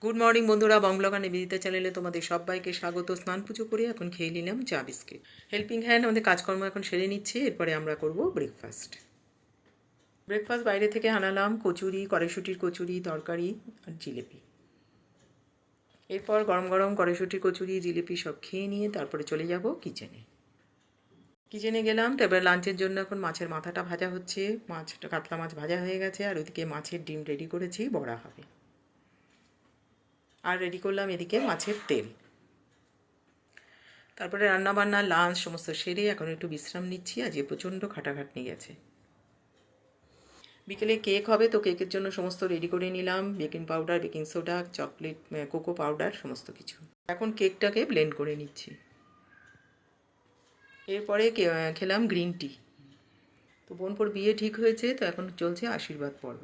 Good morning বন্ধুরা, বং blogger Nivedita চ্যানেলে তোমাদের সবাইকে স্বাগত। স্নান পুজো করে এখন খেয়ে নিলাম চা বিস্কিট। হেল্পিং হ্যান্ড আমাদের কাজকর্ম এখন সেরে নিচ্ছে, এরপরে আমরা করব ব্রেকফাস্ট। বাইরে থেকে আনালাম কচুরি, কড়াইশুঁটির কচুরি, তরকারি আর জিলিপি। এরপর গরম গরম কড়াইশুঁটির কচুরি, জিলিপি সব খেয়ে নিয়ে তারপরে চলে যাব কিচেনে গেলাম। তারপরে লাঞ্চের জন্য এখন মাছের মাথাটা ভাজা হচ্ছে। কাতলা মাছ ভাজা হয়ে গেছে, আর ওইদিকে মাছের ডিম রেডি করেছি, বড়া হবে। আর রেডি করলাম এদিকে মাছের তেল। তারপরে রান্নাবান্না, লাঞ্চ সমস্ত সেরে এখন একটু বিশ্রাম নিচ্ছি। আজকে প্রচণ্ড খাটাখাটনি গেছে। বিকেলে কেক হবে, তো কেকের জন্য সমস্ত রেডি করে নিলাম। Baking powder, baking soda, chocolate, cocoa powder সমস্ত কিছু। এখন কেকটাকে ব্লেন্ড করে নিচ্ছি। এরপরে খেলাম গ্রিন টি। তো বোনপোর বিয়ে ঠিক হয়েছে, তো এখন চলছে আশীর্বাদ পর্ব।